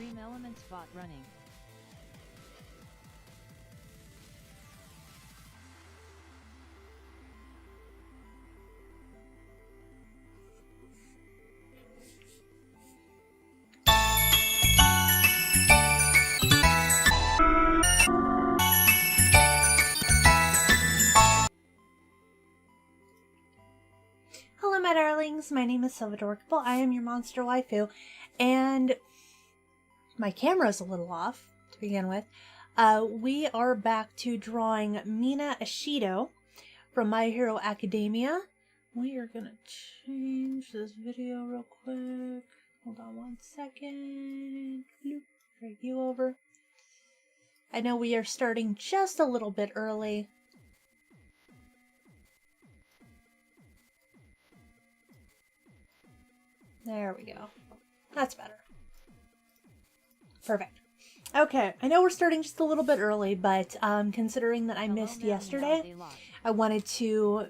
Stream Elements bot running. Hello my darlings, my name is Silvadorkable. I am your monster waifu, and my camera's a little off to begin with. We are back to drawing Mina Ashido from My Hero Academia. We are gonna change this video real quick. Hold on one second. Drag you over. I know we are starting just a little bit early. There we go. That's better. Perfect. Okay, I know we're starting just a little bit early, but considering that I missed yesterday, I wanted to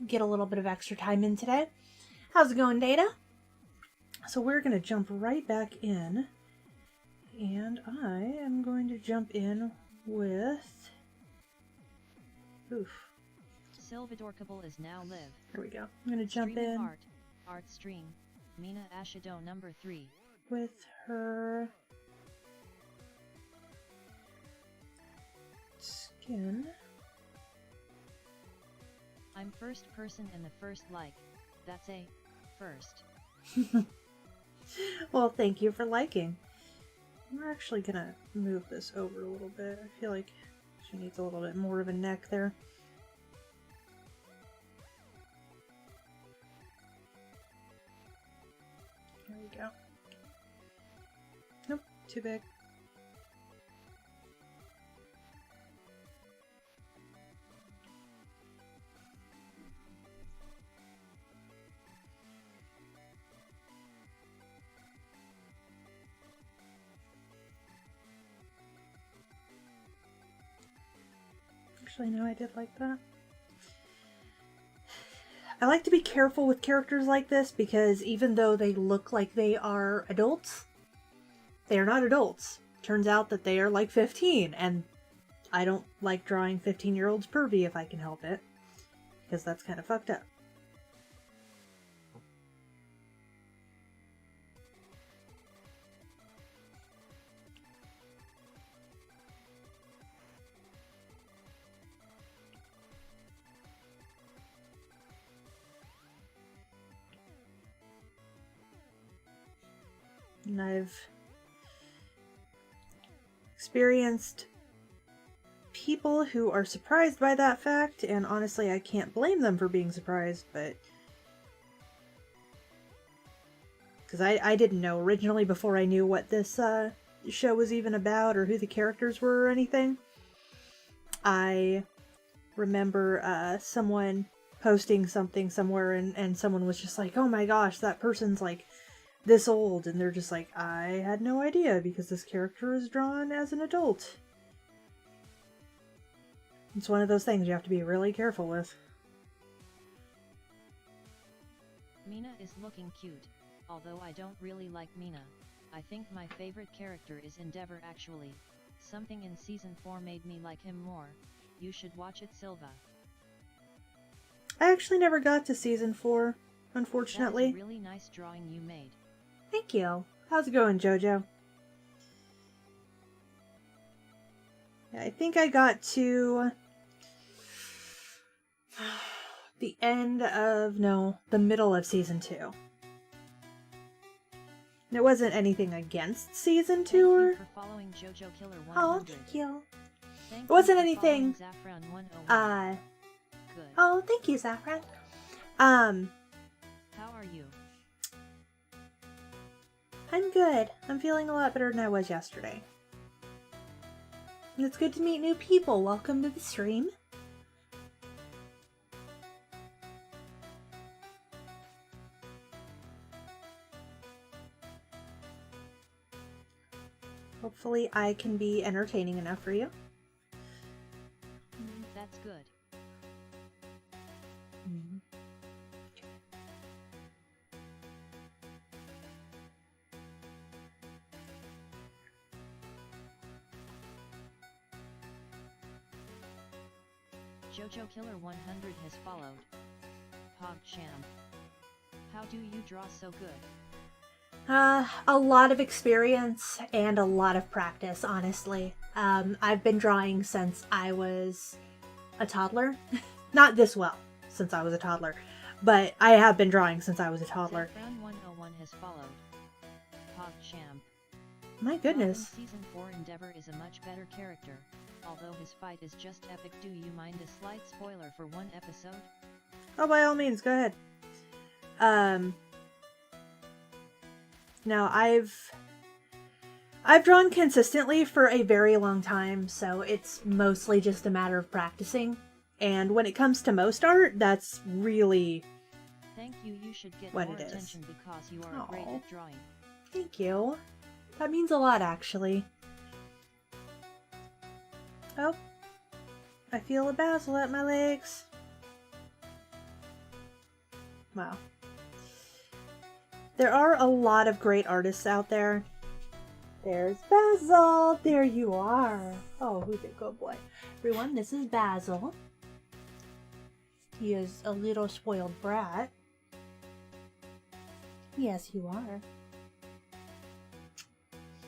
get a little bit of extra time in today. How's it going, Data? So we're going to jump right back in, and I am going to jump in with... Oof. Silvadorkable is now live. There we go. I'm going to jump Streaming in. Art stream. Mina Ashido number 3. With her skin. I'm first person in the first like. That's a first. Well, thank you for liking. We're actually gonna move this over a little bit. I feel like she needs a little bit more of a neck there. There we go. Nope, too big. Actually, no, I did like that. I like to be careful with characters like this because even though they look like they are adults, they are not adults. Turns out that they are like 15, and I don't like drawing 15-year-olds pervy if I can help it, because that's kind of fucked up. And I've experienced people who are surprised by that fact, and honestly I can't blame them for being surprised, but because I didn't know originally before I knew what this show was even about or who the characters were or anything. I remember someone posting something somewhere and someone was just like, oh my gosh, that person's like this old, and they're just like, I had no idea because this character is drawn as an adult. It's one of those things you have to be really careful with. Mina is looking cute, although I don't really like Mina. I think my favorite character is Endeavor actually. Something in season 4 made me like him more. You should watch it, Silva. I actually never got to season 4, unfortunately. That is a really nice drawing you made. Thank you. How's it going, JoJo? Yeah, I think I got to the end of, no, the middle of season 2. And it wasn't anything against season 2 or... Thank you for following JoJo Killer 100. Oh, thank you. Thank It wasn't you for anything... following Zaffron 101. Good. Oh, thank you, Saffron. How are you? I'm good. I'm feeling a lot better than I was yesterday. It's good to meet new people. Welcome to the stream. Hopefully I can be entertaining enough for you. That's good. Jojo Killer 100 has followed. PogChamp. How do you draw so good? A lot of experience and a lot of practice, honestly. I've been drawing since I was a toddler. Not this well, since I was a toddler, but I have been drawing since I was a toddler. Round 101 has followed. PogChamp. My goodness. Season 4 Endeavor is a much better character, although his fight is just epic. Do you mind a slight spoiler for one episode? Oh, by all means, go ahead. Now I've drawn consistently for a very long time, so it's mostly just a matter of practicing. And when it comes to most art, that's really Thank you. You should get what more it is. attention because you are great at drawing. Thank you. That means a lot, actually. Oh, I feel a basil at my legs. Wow. There are a lot of great artists out there. There's Basil! There you are! Oh, who's a good boy? Everyone, this is Basil. He is a little spoiled brat. Yes, you are.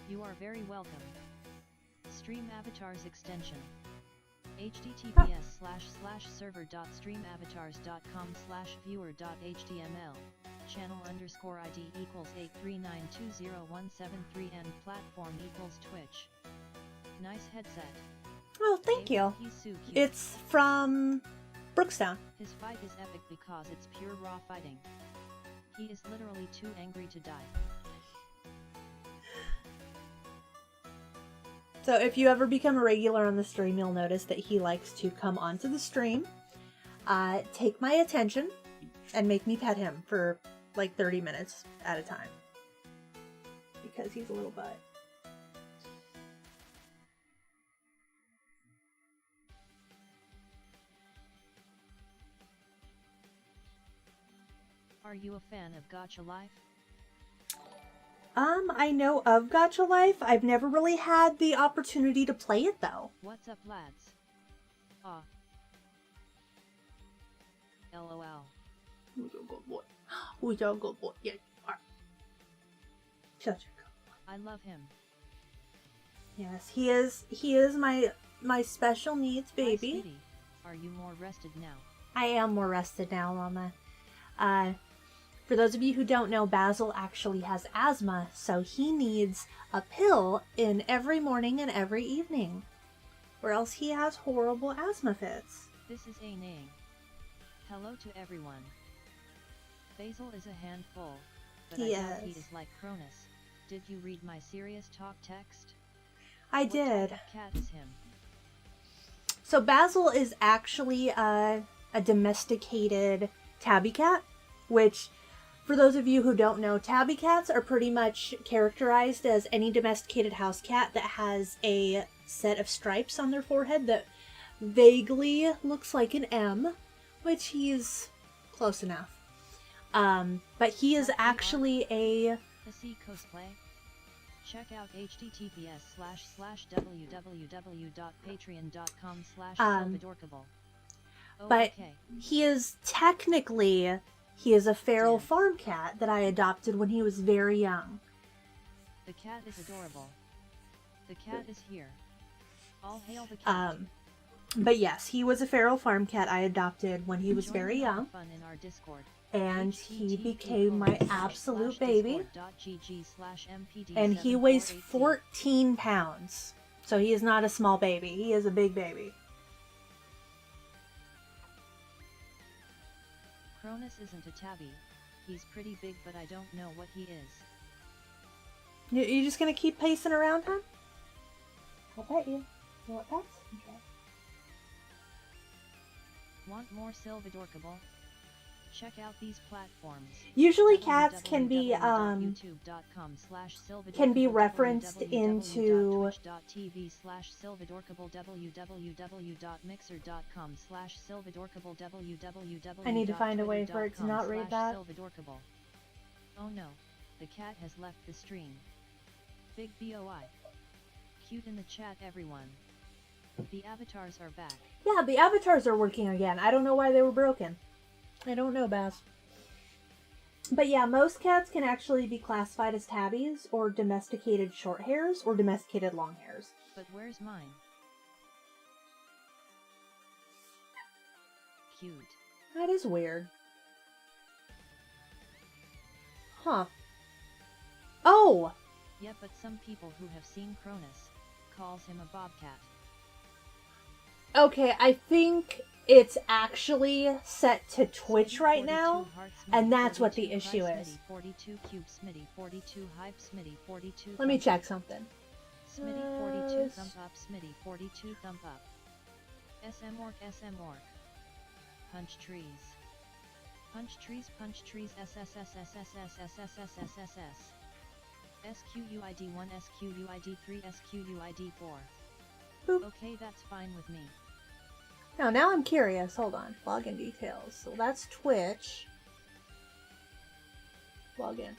You are very welcome. Stream Avatars extension. https://server.streamavatars.com/viewer.html channel_ID equals 839201730 platform equals Twitch. Nice headset. Oh, thank you. He's so cute. It's from Brookstone. His fight is epic because it's pure raw fighting. He is literally too angry to die. So if you ever become a regular on the stream, you'll notice that he likes to come onto the stream, take my attention, and make me pet him for like 30 minutes at a time. Because he's a little butt. Are you a fan of Gacha Life? I know of Gacha Life. I've never really had the opportunity to play it, though. What's up, lads? LOL. Who's a good boy? Who's a good boy? Yes, you are. Such a good boy. I love him. Yes, he is my special needs baby. Hi, sweetie. Are you more rested now? I am more rested now, Mama. For those of you who don't know, Basil actually has asthma, so he needs a pill in every morning and every evening, or else he has horrible asthma fits. This is a name. Hello to everyone. Basil is a handful, but I doubt he is like Cronus. Did you read my serious talk text? I what did. Type of cat is him? So Basil is actually a domesticated tabby cat, which, for those of you who don't know, tabby cats are pretty much characterized as any domesticated house cat that has a set of stripes on their forehead that vaguely looks like an M, which he's close enough. But he is actually a... To see cosplay? Check out https://www.patreon.com/Silvadorkable. But he is technically... He is a feral farm cat that I adopted when he was very young. The cat is adorable. The cat is here. All hail the cat. But yes, he was a feral farm cat I adopted when he was very young. Fun in our Discord. And he became my absolute baby. And he weighs 14 pounds. So he is not a small baby. He is a big baby. Cronus isn't a tabby. He's pretty big, but I don't know what he is. You just gonna keep pacing around, huh? I'll pet you. You want pets? Okay. Want more Silvadorkable? Check out these platforms. Usually cats can be referenced into I need to find a way for it to not read that. Oh no, the cat has left the stream. Big BOI. Cute in the chat, everyone. The avatars are back. Yeah, the avatars are working again. I don't know why they were broken. I don't know, Bass. But yeah, most cats can actually be classified as tabbies, or domesticated short hairs, or domesticated long hairs. But where's mine? Cute. That is weird. Huh. Oh! Yeah, but some people who have seen Cronus calls him a bobcat. Okay, I think it's actually set to Twitch right now, and that's what the issue is. 42 cube Smitty, 42 hype Smitty, 42. Let me check something. Smitty 42 thumb up, Smitty 42 thumb up. SM Orc, Punch trees. Punch trees, SSSSSSSSSSSSSS. SQUID1, SQUID3, SQUID4. Boop. Okay, that's fine with me. Now I'm curious. Hold on. Login details. So that's Twitch. Login.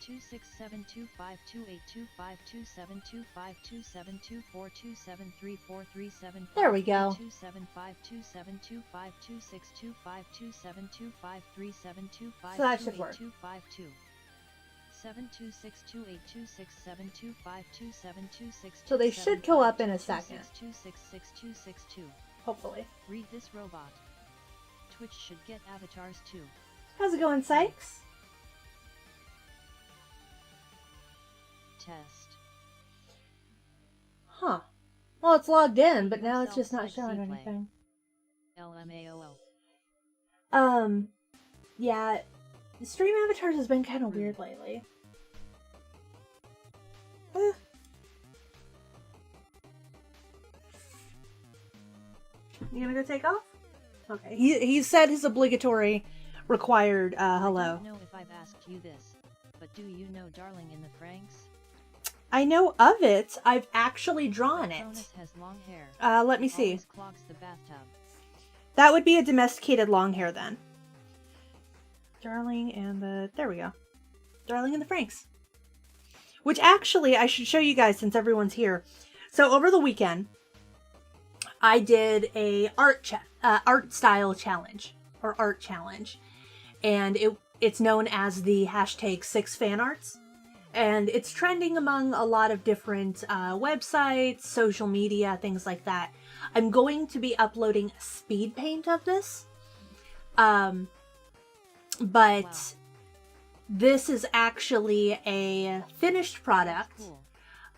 26725282527252724273437. There we go. 27527252625272537253725. So that should work. 7262826725272527262. So they should go up in a second. 262626262. Hopefully. Read this robot. Twitch should get avatars too. How's it going, Sykes? Test. Huh. Well, it's logged in, but now it's just not showing anything. LMAOL. Yeah. The stream avatars has been kind of weird lately. You gonna go take off? Okay. He said his obligatory required hello. I don't know if I've asked you this, but do you know Darling in the Franxx? I know of it. I've actually drawn it. Cronus has long hair. Let me see. Always clogs the bathtub. That would be a domesticated long hair then. Darling and the... There we go. Darling and the Franxx. Which actually, I should show you guys since everyone's here. So over the weekend, I did a art style challenge. Or art challenge. And it's known as the hashtag 6fanarts. And it's trending among a lot of different websites, social media, things like that. I'm going to be uploading a speed paint of this. But Wow. This is actually a finished product Cool.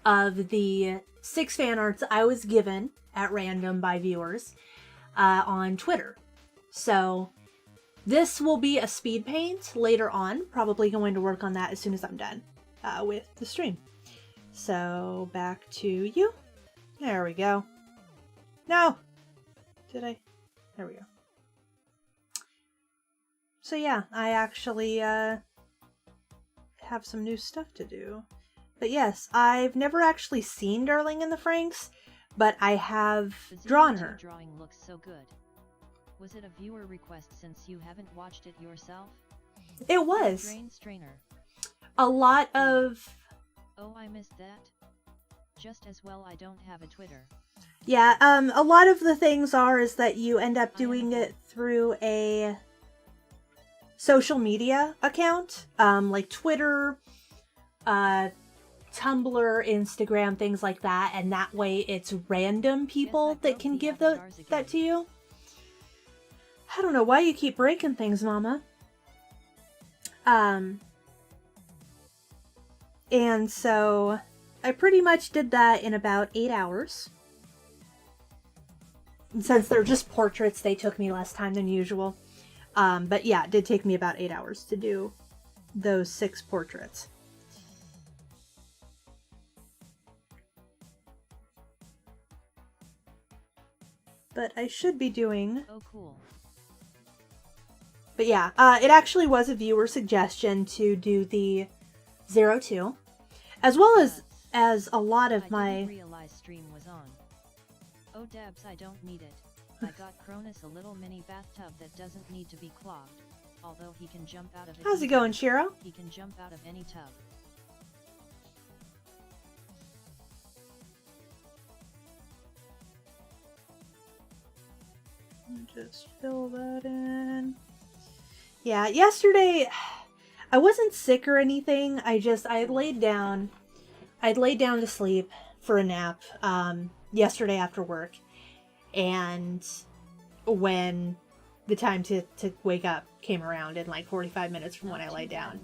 of the 6fanarts I was given at random by viewers on Twitter. So this will be a speed paint later on. Probably going to work on that as soon as I'm done with the stream. So back to you. There we go. No! Did I? There we go. So yeah, I actually have some new stuff to do. But yes, I've never actually seen Darling in the Franxx, but I have drawn her. Drawing looks so good. Was it a viewer request since you haven't watched it yourself? It was. Drain strainer. A lot of... Oh, I missed that. Just as well I don't have a Twitter. Yeah, a lot of the things is that you end up doing it through a social media account, like Twitter, Tumblr, Instagram, things like that, and that way it's random people that can give that to you. I don't know why you keep breaking things, Mama. And so I pretty much did that in about 8 hours. And since they're just portraits, they took me less time than usual. But yeah, it did take me about 8 hours to do those 6 portraits. But I should be doing... Oh, cool. But yeah, it actually was a viewer suggestion to do the 02, as well as a lot of I didn't realize stream was on. Oh dabs, I don't need it. I got Cronus a little mini bathtub that doesn't need to be clogged, although he can jump out of it. How's it going, Shiro? He can jump out of any tub. just fill that in. Yeah, yesterday I wasn't sick or anything. I'd laid down to sleep for a nap yesterday after work, and when the time to wake up came around in like 45 minutes from when I laid down,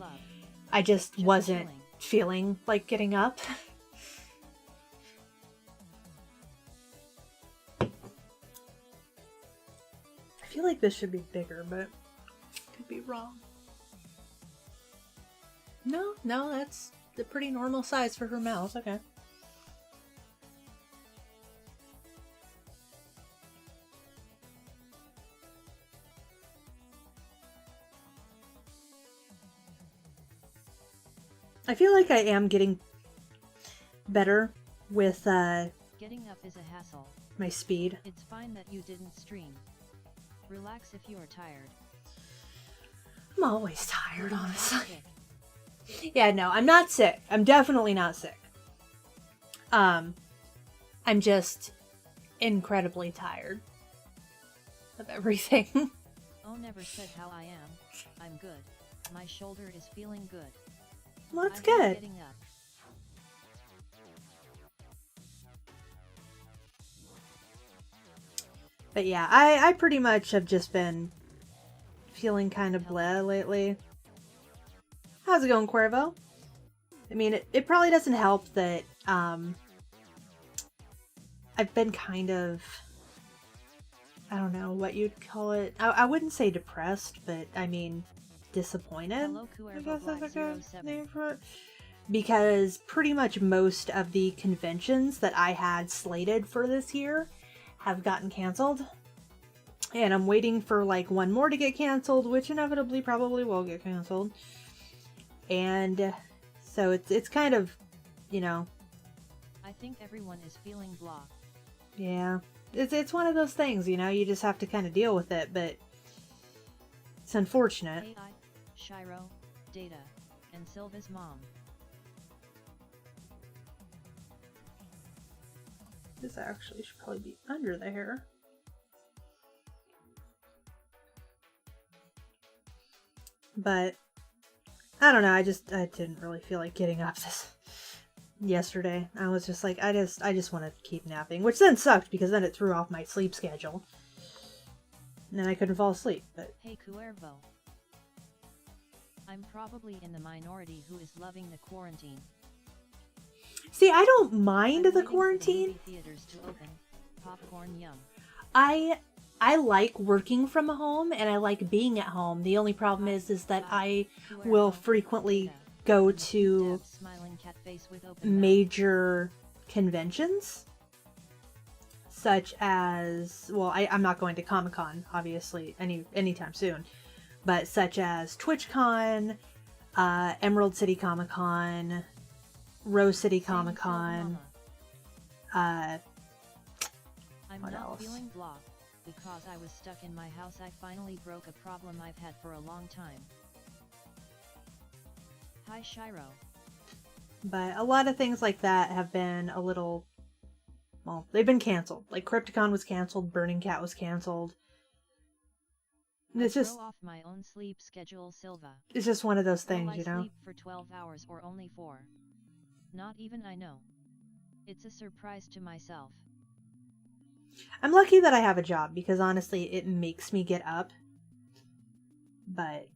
I just wasn't feeling like getting up. I feel like this should be bigger, but could be wrong. No, that's the pretty normal size for her mouth. Okay. I feel like I am getting better with getting up is a hassle. My speed. It's fine that you didn't stream. Relax if you are tired. I'm always tired, honestly. Yeah, no, I'm not sick. I'm definitely not sick. I'm just incredibly tired of everything. Oh, never said how I am. I'm good. My shoulder is feeling good. Well, that's good. Getting up. But yeah, I pretty much have just been feeling kind of bleh lately. How's it going, Cuervo? I mean, it probably doesn't help that I've been kind of, I don't know what you'd call it. I wouldn't say depressed, but I mean disappointed. Hello, I guess that's a good 07. name for it. Because pretty much most of the conventions that I had slated for this year have gotten canceled. And I'm waiting for like one more to get canceled, which inevitably probably will get canceled. And so it's kind of, you know. I think everyone is feeling blah. Yeah. It's one of those things, you know, you just have to kind of deal with it, but it's unfortunate. AI, Shiro, Data, and Silva's mom. This actually should probably be under the hair. But I don't know, I didn't really feel like getting up yesterday. I was just like, I just want to keep napping, which then sucked because then it threw off my sleep schedule. And then I couldn't fall asleep, but... Hey Cuervo. I'm probably in the minority who is loving the quarantine. See, I don't mind the quarantine. The theaters to open. Popcorn yum. I like working from home and I like being at home. The only problem is that I will frequently go to major conventions, such as, well, I'm not going to Comic-Con, obviously, anytime soon, but such as TwitchCon, Emerald City Comic-Con, Rose City Comic-Con, I'm what not else? Feeling blah, because I was stuck in my house. I finally broke a problem I've had for a long time. Hi Shiro. But a lot of things like that have been a little, well, they've been canceled. Like Crypticon was canceled, Burning Cat was canceled. It's just throw off my own sleep schedule, Silva. It's just one of those things, Will I you know. sleep for 12 hours or only 4? Not even I know. It's a surprise to myself. I'm lucky that I have a job because honestly, it makes me get up. But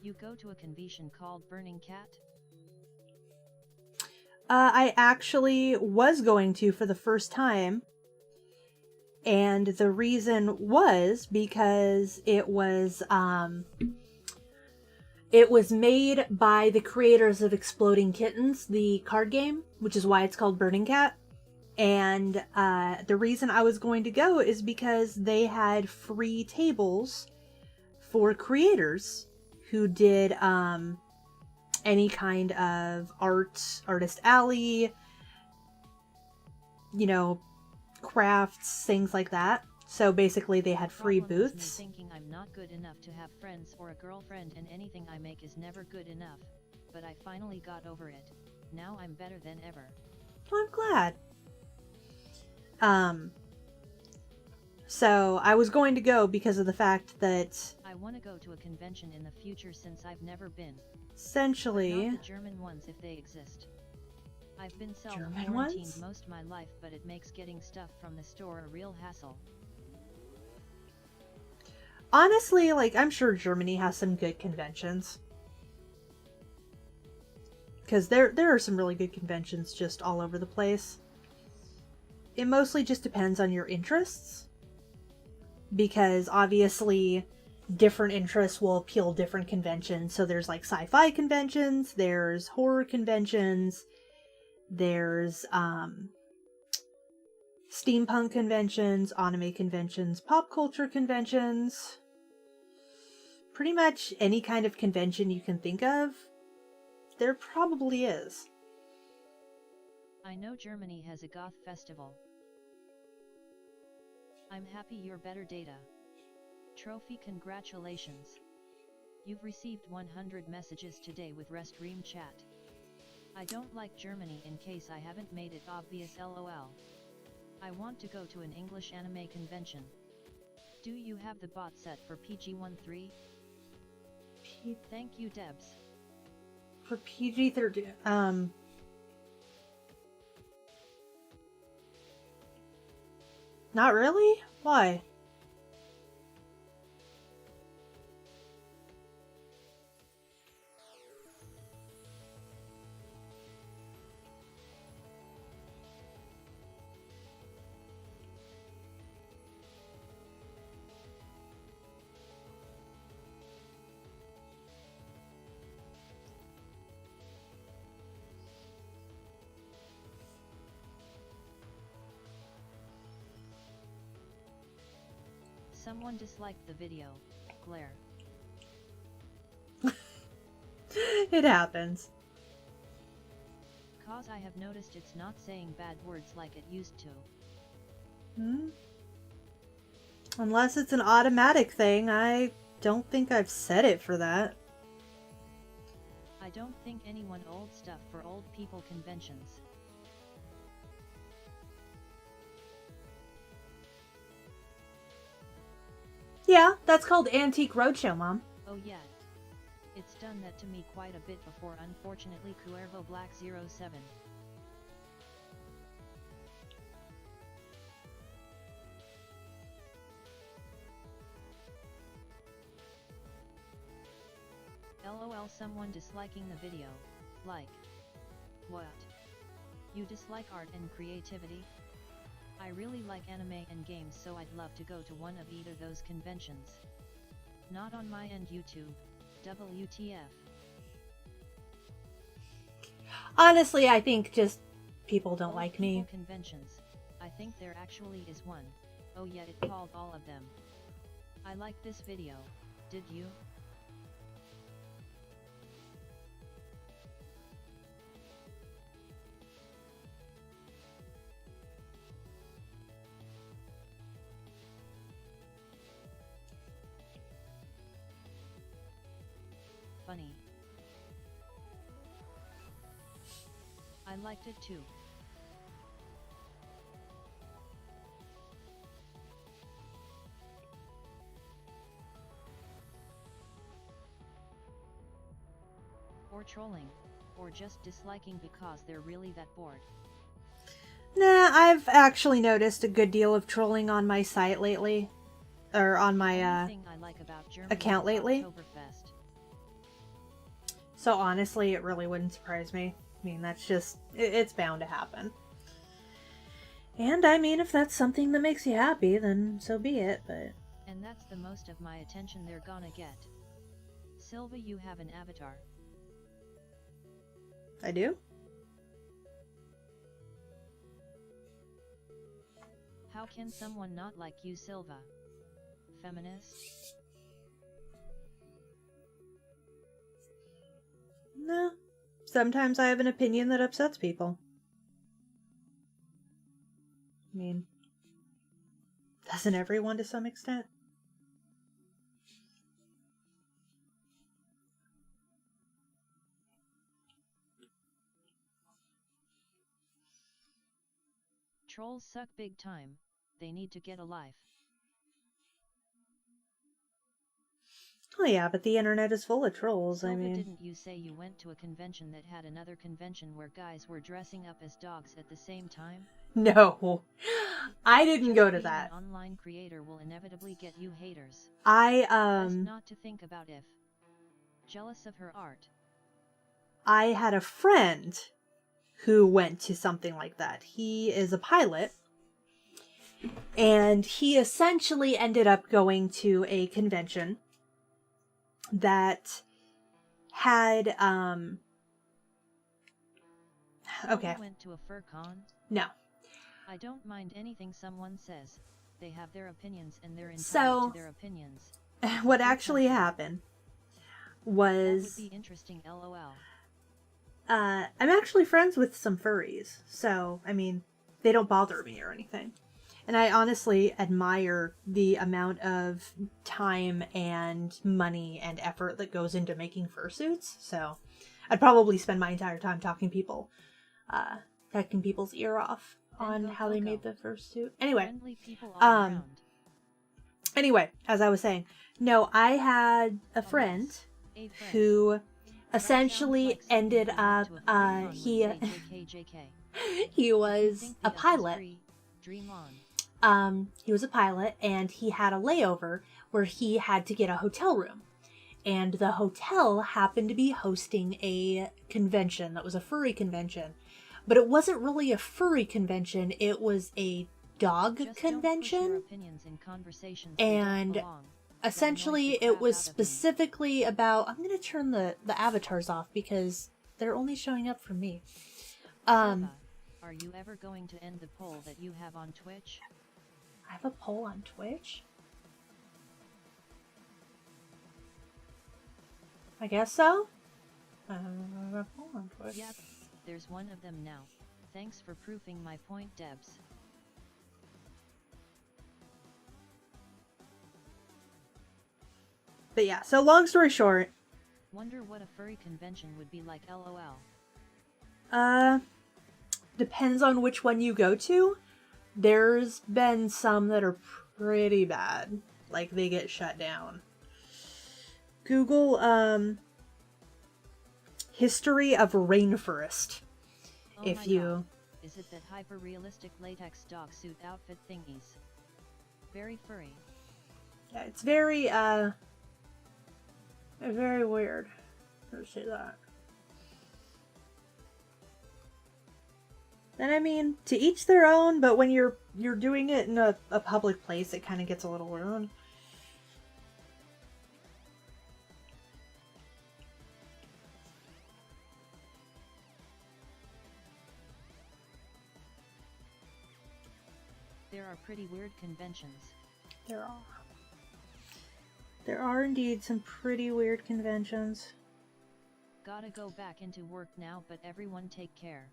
You go to a convention called Burning Cat? I actually was going to for the first time. And the reason was because it was made by the creators of Exploding Kittens, the card game, which is why it's called Burning Cat. And the reason I was going to go is because they had free tables for creators who did any kind of artist alley, you know, crafts, things like that. So basically they had free Problem is me booths. thinking I'm not good enough to have friends or a girlfriend, and anything I make is never good enough. But I finally got over it. Now I'm better than ever. Well, I'm glad. So I was going to go because of the fact that I want to go to a convention in the future since I've never been. essentially... Not the German ones if they exist. I've been German self-quarantined ones? most of my life, but it makes getting stuff from the store a real hassle. Honestly, like, I'm sure Germany has some good conventions. Because there are some really good conventions just all over the place. It mostly just depends on your interests. Because obviously different interests will appeal different conventions. So there's like sci-fi conventions, there's horror conventions, there's steampunk conventions, anime conventions, pop culture conventions. Pretty much any kind of convention you can think of, there probably is. I know Germany has a goth festival. I'm happy you're better, Data. Trophy, congratulations. You've received 100 messages today with Restream chat. I don't like Germany, in case I haven't made it obvious, lol. I want to go to an English anime convention. Do you have the bot set for PG-13? Thank you, Debs. For PG-13, not really? Why? Someone disliked the video. Glare. It happens. Cause I have noticed it's not saying bad words like it used to. Unless it's an automatic thing, I don't think I've set it for that. I don't think anyone old stuff for old people conventions. Yeah, that's called Antique Roadshow, Mom. Oh yeah. It's done that to me quite a bit before, unfortunately. Cuervo Black 07. LOL, someone disliking the video. Like. What? You dislike art and creativity? I really like anime and games, so I'd love to go to one of either those conventions. Not on my end, YouTube. WTF. Honestly, I think just people don't Old like people me. Conventions. I think there actually is one. Oh yet it called all of them. I like this video. Did you? Funny. I liked it too. Or trolling, or just disliking because they're really that bored. Nah, I've actually noticed a good deal of trolling on my site lately. Or on my account lately. Oktoberfest. So honestly, it really wouldn't surprise me. I mean, that's just, it's bound to happen. And I mean, if that's something that makes you happy, then so be it, but... And that's the most of my attention they're gonna get. Silva, you have an avatar. I do? How can someone not like you, Silva? Feminist? No. Sometimes I have an opinion that upsets people. I mean, Doesn't everyone to some extent? Trolls suck big time. They need to get a life. Oh yeah, but the internet is full of trolls. Silva, I mean, didn't you say you went to a convention that had another convention where guys were dressing up as dogs at the same time? no, I didn't Just go to being that. An online creator will inevitably get you haters. Best not to think about if jealous of her art. I had a friend who went to something like that. He is a pilot, and he essentially ended up going to a convention that had okay. Went to a fur con? No. I don't mind anything someone says. They have their opinions and they're So, entitled to their opinions. What actually happened was that would be interesting, LOL. I'm actually friends with some furries, so I mean, they don't bother me or anything. And I honestly admire the amount of time and money and effort that goes into making fursuits. So I'd probably spend my entire time talking people's ear off on how they made the fursuit. Anyway, as I was saying, no, I had a friend who essentially ended up, he was a pilot. He was a pilot, and he had a layover where he had to get a hotel room. And the hotel happened to be hosting a convention that was a furry convention. But it wasn't really a furry convention, it was a dog convention. And essentially it was specifically about... I'm going to turn the avatars off because they're only showing up for me. Are you ever going to end the poll that you have on Twitch? I have a poll on Twitch? I guess so. I have a poll on Twitch. Yep, there's one of them now. Thanks for proofing my point, Debs. But yeah, so long story short. Wonder what a furry convention would be like, LOL. Depends on which one you go to. There's been some that are pretty bad. Like, they get shut down. Google, history of rainforest. If you... God. Is it that hyper-realistic latex dog suit outfit thingies? Very furry. Yeah, it's very, very weird. Let's say that. And I mean, to each their own, but when you're doing it in a public place, it kind of gets a little weird. There are pretty weird conventions. There are. There are indeed some pretty weird conventions. Gotta go back into work now, but everyone take care.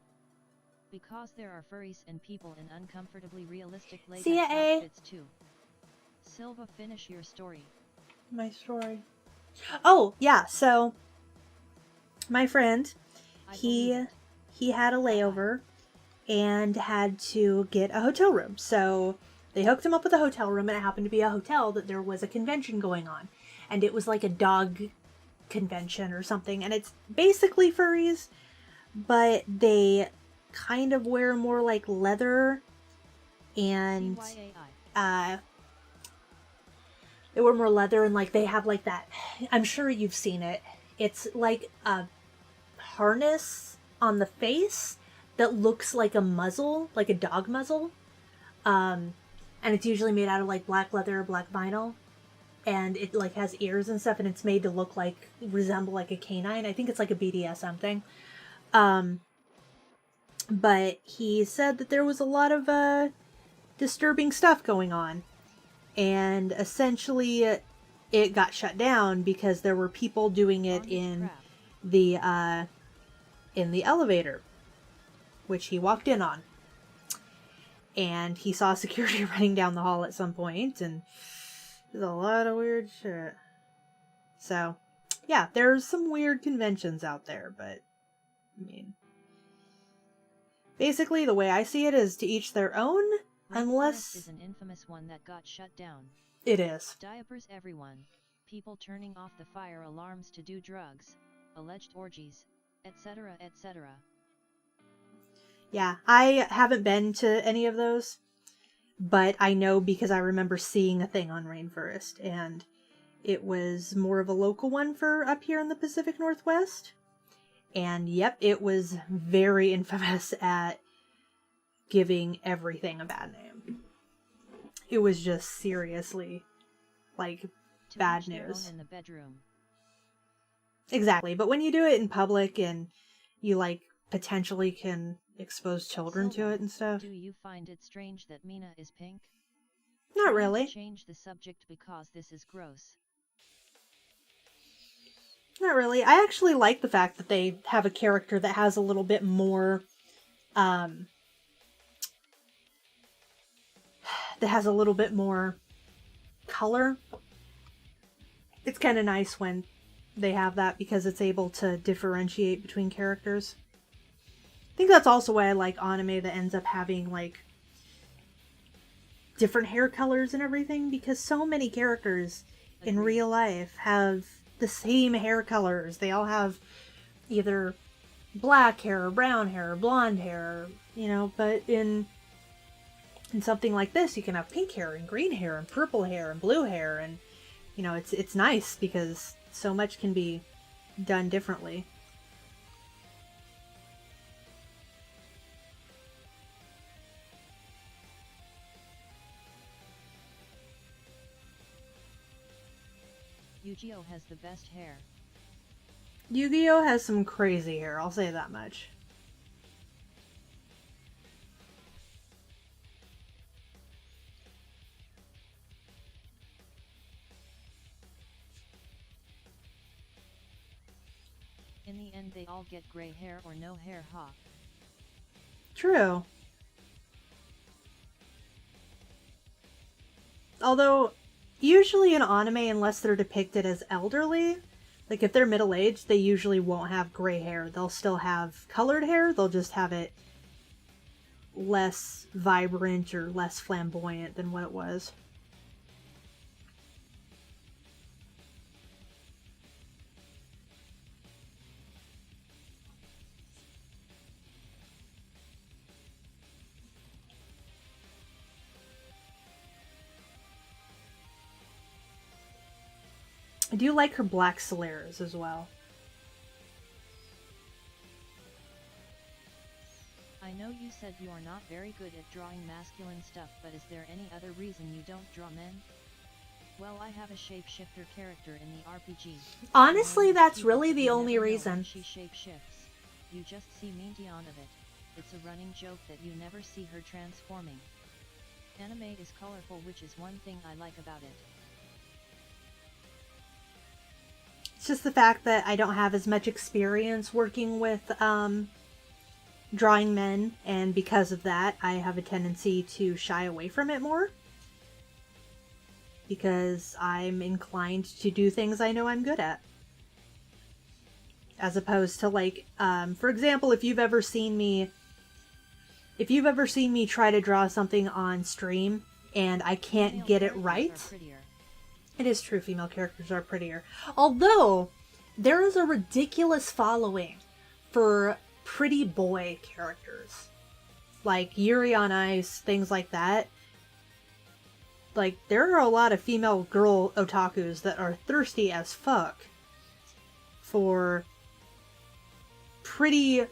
Because there are furries and people in uncomfortably realistic latex outfits too. Silva, finish your story. My story. Oh, yeah, so my friend, he had a layover and had to get a hotel room. So they hooked him up with a hotel room, and it happened to be a hotel that there was a convention going on. And it was like a dog convention or something. And it's basically furries, but they kind of wear more like leather, and they wear more leather, and like they have like that, I'm sure you've seen it, it's like a harness on the face that looks like a muzzle, like a dog muzzle, and it's usually made out of like black leather, black vinyl, and it like has ears and stuff, and it's made to look like, resemble like a canine. I think it's like a BDSM thing. But he said that there was a lot of disturbing stuff going on. And essentially it got shut down because there were people doing it in the elevator, which he walked in on. and he saw security running down the hall at some point, and there's a lot of weird shit. So, yeah, there's some weird conventions out there, but, I mean, basically the way I see it is to each their own, unless... is an infamous one that got shut down. It is. Diapers everyone, people turning off the fire alarms to do drugs, alleged orgies, etc., etc. Yeah, I haven't been to any of those, but I know because I remember seeing a thing on Rainforest, and it was more of a local one for up here in the Pacific Northwest. And yep, it was very infamous at giving everything a bad name. It was just seriously, like, bad news. In the bedroom. Exactly, but when you do it in public and you, like, potentially can expose children to it and stuff. Do you find it strange that Mina is pink? Not really. Change the subject because this is gross. Not really. I actually like the fact that they have a character that has a little bit more, color. It's kind of nice when they have that because it's able to differentiate between characters. I think that's also why I like anime that ends up having, like, different hair colors and everything, because so many characters in real life have the same hair colors. They all have either black hair or brown hair or blonde hair, you know, but in something like this you can have pink hair and green hair and purple hair and blue hair, and you know, it's nice because so much can be done differently. Yu-Gi-Oh has the best hair. Yu-Gi-Oh has some crazy hair, I'll say that much. In the end they all get gray hair or no hair, ha. True. Although, usually in anime, unless they're depicted as elderly, like if they're middle-aged, they usually won't have gray hair. They'll still have colored hair, they'll just have it less vibrant or less flamboyant than what it was. I do like her black Solaris as well. I know you said you are not very good at drawing masculine stuff, but is there any other reason you don't draw men? Well, I have a shapeshifter character in the RPG. Honestly, that's really the only reason. She shapeshifts. You just see Mintian of it. It's a running joke that you never see her transforming. Anime is colorful, which is one thing I like about it. It's just the fact that I don't have as much experience working with drawing men, and because of that, I have a tendency to shy away from it more. Because I'm inclined to do things I know I'm good at. As opposed to, like, for example, if you've ever seen me try to draw something on stream and I can't get it right. It is true, female characters are prettier. Although, there is a ridiculous following for pretty boy characters. Like Yuri on Ice, things like that. Like, there are a lot of female girl otakus that are thirsty as fuck for pretty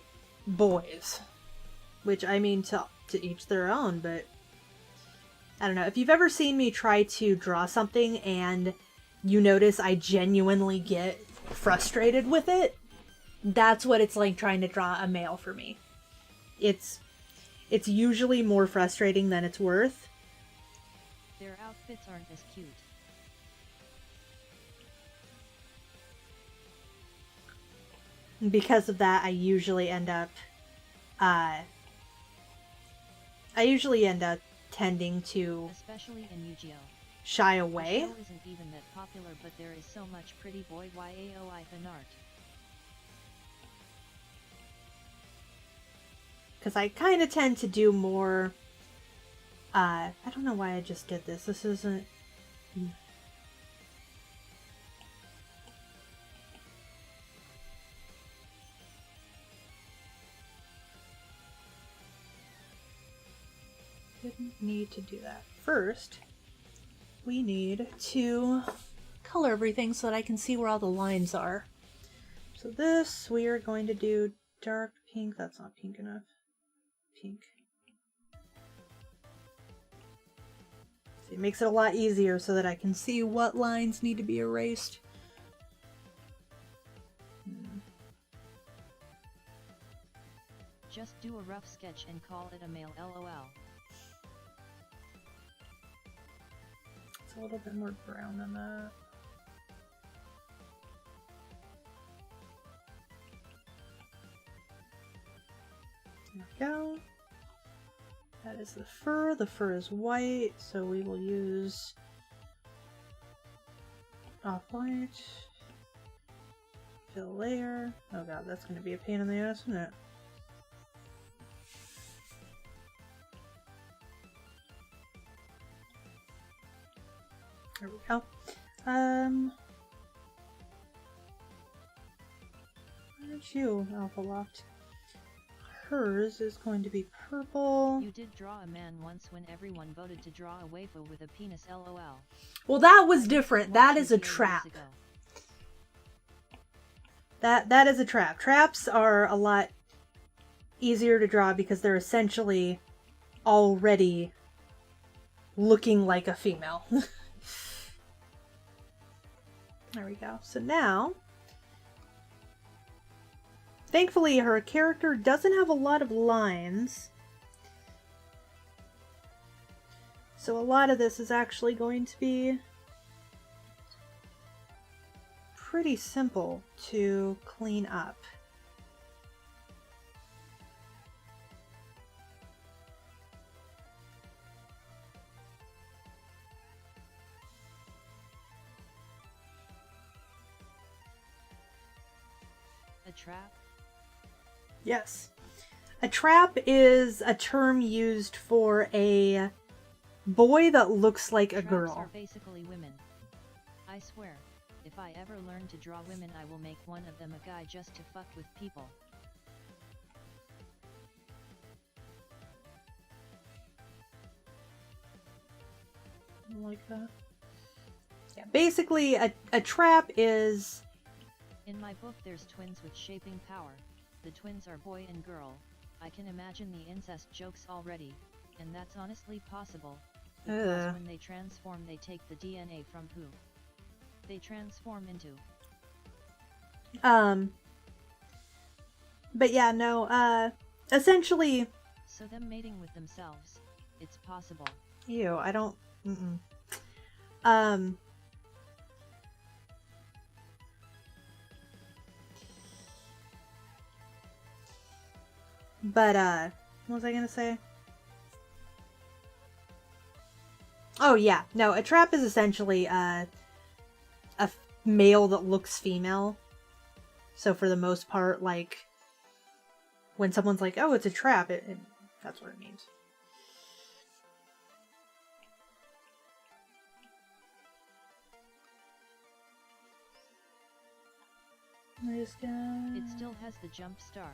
boys. Which, I mean, to each their own, but I don't know. If you've ever seen me try to draw something and you notice I genuinely get frustrated with it, that's what it's like trying to draw a male for me. It's usually more frustrating than it's worth. Their outfits aren't as cute. Because of that, I usually end up I usually end up tending to especially in Yu-Gi-Oh! Shy The away. show isn't even that popular, but there is so much pretty boy YAOI fan art. Because I kind of tend to do more... I don't know why I just did this. This isn't... Didn't need to do that. First, we need to color everything so that I can see where all the lines are. So this, we are going to do dark pink. That's not pink enough. Pink. See, it makes it a lot easier so that I can see what lines need to be erased. Just do a rough sketch and call it a male LOL. It's a little bit more brown than that. There we go. That is the fur. The fur is white, so we will use off-white. Fill layer. Oh god, that's going to be a pain in the ass, isn't it? There we go. Why aren't you Alpha Locked? Hers is going to be purple. You did draw a man once when everyone voted to draw a waifu with a penis LOL. Well, that was different. That is a trap. That is a trap. Traps are a lot easier to draw because they're essentially already looking like a female. There we go. So now, thankfully her character doesn't have a lot of lines. So a lot of this is actually going to be pretty simple to clean up. A trap? Yes. A trap is a term used for a boy that looks like a girl. Traps are basically women. I swear, if I ever learn to draw women, I will make one of them a guy just to fuck with people. Like that. Yeah, basically a trap is... In my book there's twins with shaping power. The twins are boy and girl. I can imagine the incest jokes already, and that's honestly possible. Because when they transform they take the DNA from who they transform into. But yeah, no, essentially... So them mating with themselves, it's possible. Ew, I don't... But, what was I gonna say? Oh, yeah. No, a trap is essentially, a male that looks female. So for the most part, like, when someone's like, oh, it's a trap, that's what it means. It still has the jump star.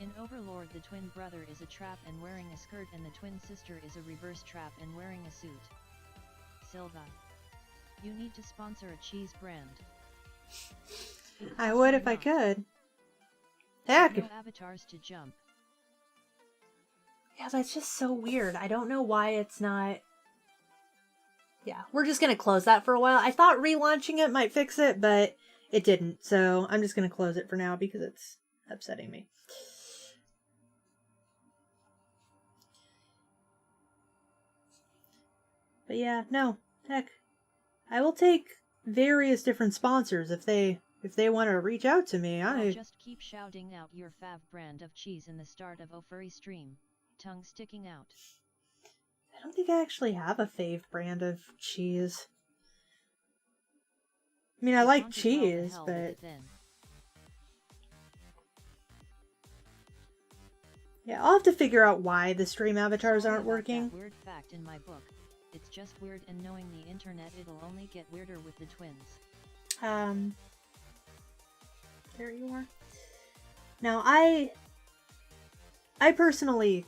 In Overlord the twin brother is a trap and wearing a skirt, and the twin sister is a reverse trap and wearing a suit. Silva, you need to sponsor a cheese brand. I would if I could. Heck! No avatars to jump. Yeah, that's just so weird. I don't know why it's not... Yeah, we're just gonna close that for a while. I thought relaunching it might fix it, but it didn't. So I'm just gonna close it for now because it's upsetting me. But yeah, no, heck, I will take various different sponsors if they want to reach out to me. I'll just keep shouting out your fav brand of cheese in the start of Ofuri stream. tongue sticking out. I don't think I actually have a fave brand of cheese. I mean, I like cheese, but... Yeah, I'll have to figure out why the stream avatars aren't working. Weird fact in my book. It's just weird, and knowing the internet, it'll only get weirder with the twins. There you are. Now, I personally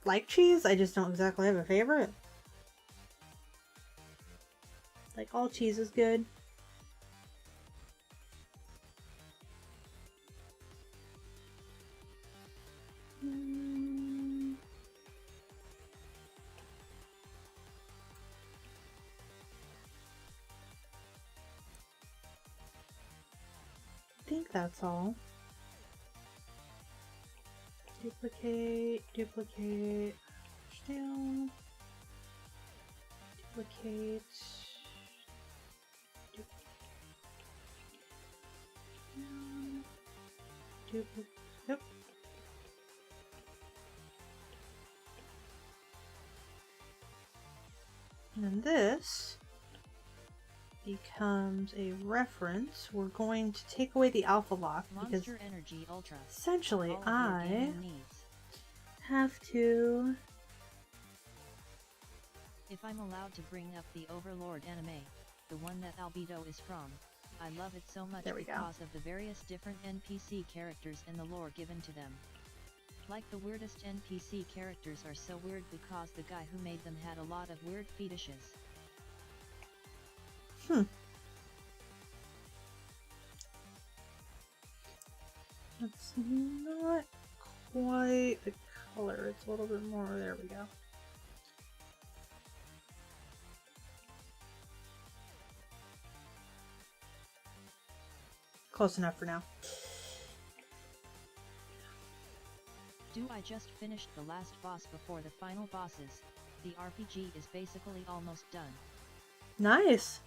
like cheese. I just don't exactly have a favorite. Like, all cheese is good. I think that's all. Duplicate, duplicate, still, duplicate, duplicate, yep. And then this becomes a reference. We're going to take away the alpha lock because Energy Ultra. Essentially I have to... If I'm allowed to bring up the Overlord anime, the one that Albedo is from, I love it so much because of the various different NPC characters and the lore given to them. Like, the weirdest NPC characters are so weird because the guy who made them had a lot of weird fetishes. That's not quite the color. It's a little bit more. There we go. Close enough for now. I just finished the last boss before the final bosses. The RPG is basically almost done. Nice.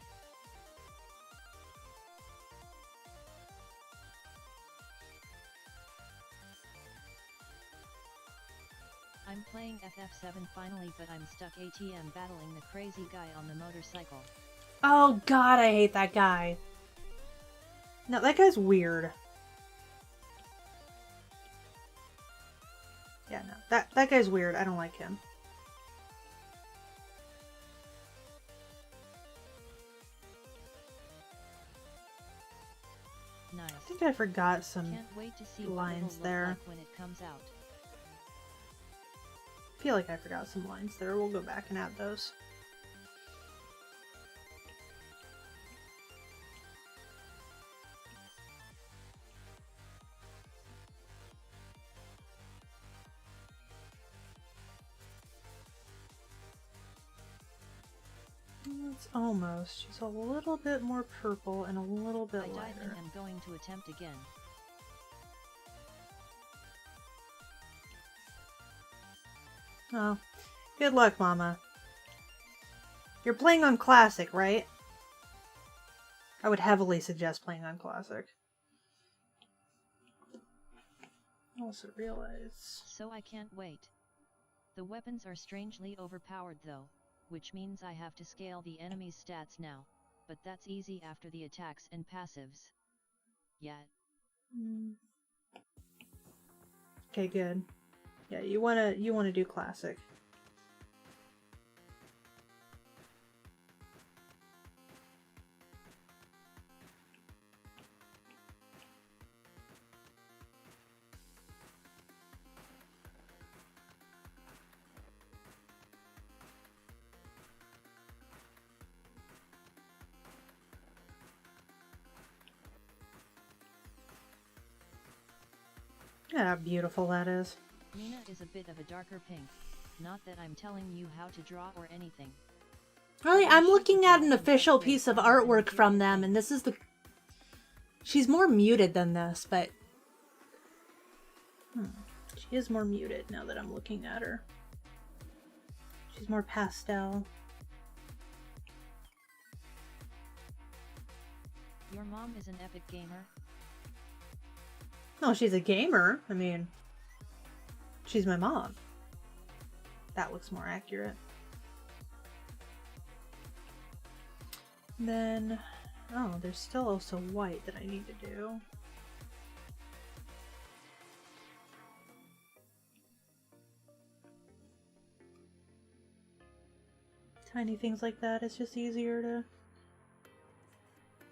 I'm playing FF7 finally, but I'm stuck ATM battling the crazy guy on the motorcycle. Oh god, I hate that guy. No, that guy's weird. Yeah, no, that guy's weird. I don't like him. Nice. I think I forgot some Can't wait to see lines what there. like when it comes out. I feel like I forgot some lines there. We'll go back and add those. It's almost. She's a little bit more purple and a little bit lighter. I died and am going to attempt again. Oh, good luck, Mama. You're playing on Classic, right? I would heavily suggest playing on Classic. I also realize... So I can't wait. The weapons are strangely overpowered though, which means I have to scale the enemy's stats now, but that's easy after the attacks and passives. Yet. Okay, good. Yeah, you wanna do Classic. Yeah, how beautiful that is. Mina is a bit of a darker pink. Not that I'm telling you how to draw or anything. Really, I'm looking at an official piece of artwork from them, and this is the... She's more muted than this, but... She is more muted now that I'm looking at her. She's more pastel. Your mom is an epic gamer? No, she's a gamer. I mean, She's my mom. That looks more accurate. Then, oh, there's still also white that I need to do. Tiny things like that, it's just easier to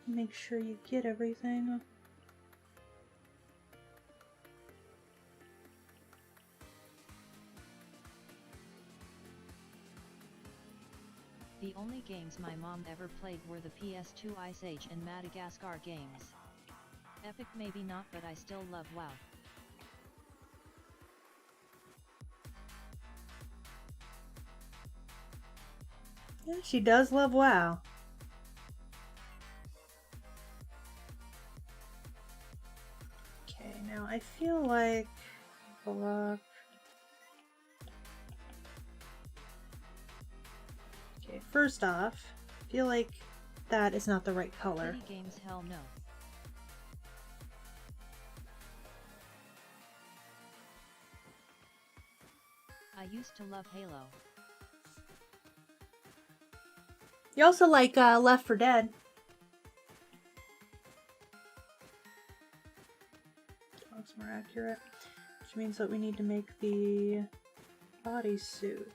make sure you get everything. The only games my mom ever played were the PS2 Ice Age and Madagascar games. Epic maybe not, but I still love WoW. Yeah, she does love WoW. Okay, now I feel like block. Okay, first off, I feel like that is not the right color. Kitty games, hell no. I used to love Halo. You also like Left 4 Dead. That looks more accurate. Which means that we need to make the bodysuit.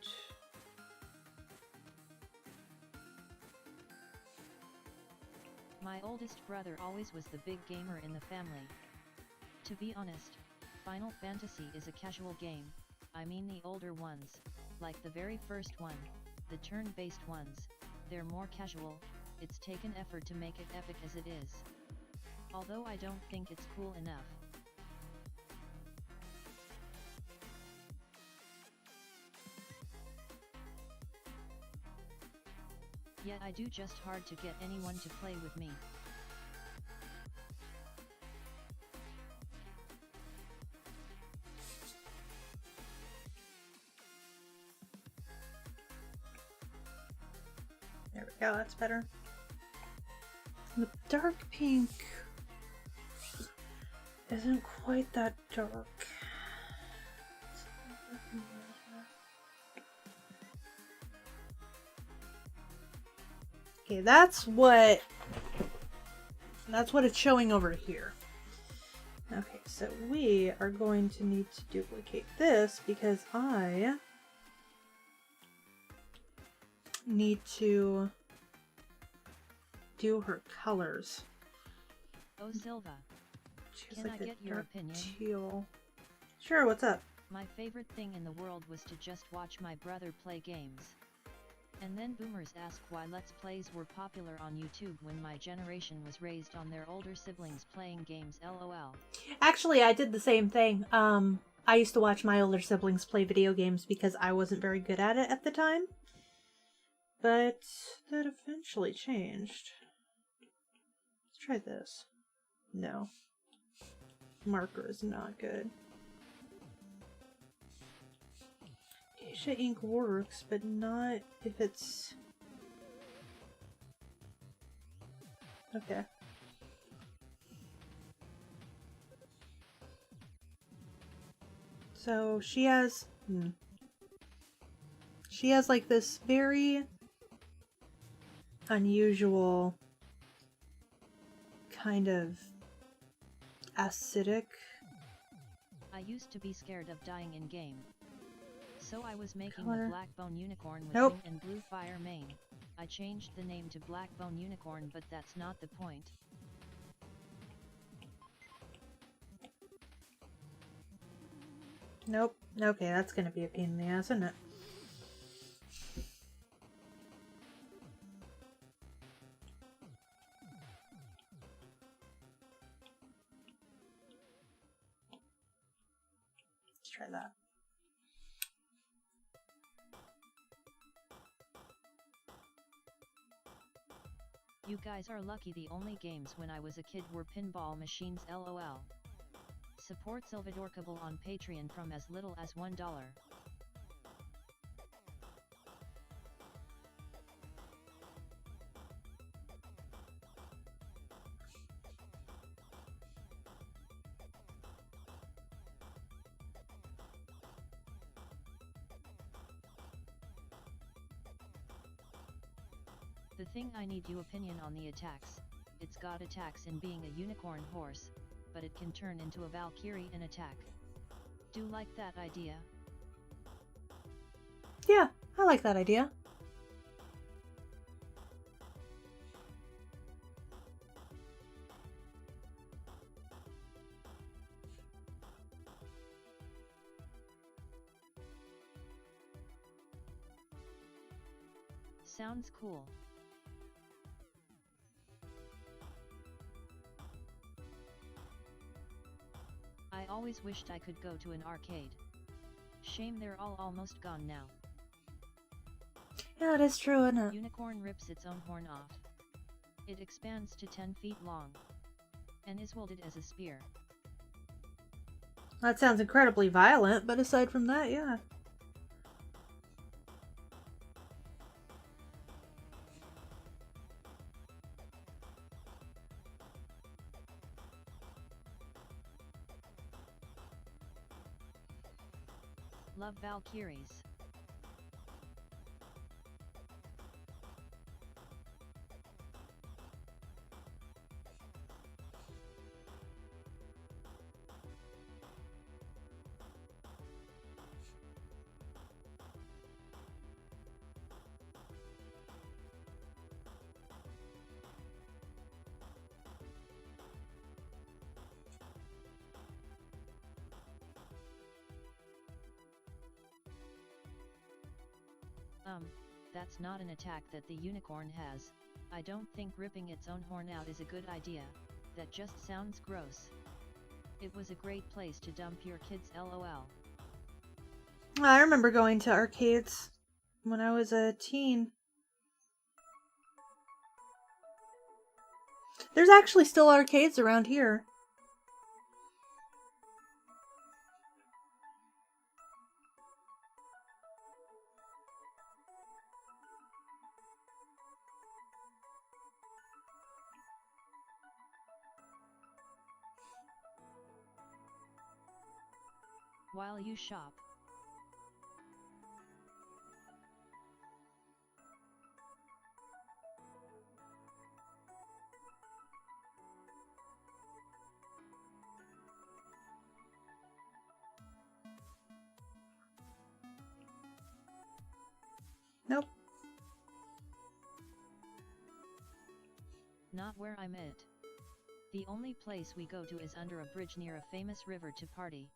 My oldest brother always was the big gamer in the family. To be honest, Final Fantasy is a casual game. I mean the older ones, like the very first one, the turn-based ones. They're more casual. It's taken effort to make it epic as it is. Although I don't think it's cool enough. Yet I do just hard to get anyone to play with me. There we go, that's better. The dark pink isn't quite that dark. Okay, that's what it's showing over here. Okay, so we are going to need to duplicate this because I need to do her colors. Oh Silva, She's can like I a get your dark opinion? teal. Sure, what's up? My favorite thing in the world was to just watch my brother play games. And then boomers ask why Let's Plays were popular on YouTube when my generation was raised on their older siblings playing games, lol. Actually, I did the same thing. I used to watch my older siblings play video games because I wasn't very good at it at the time. But that eventually changed. Let's try this. No. Marker is not good. Geisha ink works, but not if it's... Okay. So she has... She has like this very unusual kind of acidic. I used to be scared of dying in game. So I was making Color. the Blackbone Unicorn with Nope. green and blue fire mane. I changed the name to Blackbone Unicorn, but that's not the point. Nope. Okay, that's gonna be a pain in the ass, isn't it? Let's try that. You guys are lucky. The only games when I was a kid were pinball machines, lol. Support Silvadorkable on Patreon from as little as $1. The thing I need your opinion on the attacks. It's got attacks in being a unicorn horse, but it can turn into a Valkyrie in attack. Do like that idea? Yeah, I like that idea. Sounds cool. I always wished I could go to an arcade. Shame they're all almost gone now. Yeah, it is true, isn't it? Unicorn rips its own horn off. It expands to 10 feet long and is wielded as a spear. That sounds incredibly violent, but aside from that, yeah. Love Valkyries. That's not an attack that the unicorn has. I don't think ripping its own horn out is a good idea. That just sounds gross. It was a great place to dump your kids, lol. I remember going to arcades when I was a teen. There's actually still arcades around here. While you shop. Nope. Not where I'm at. The only place we go to is under a bridge near a famous river to party.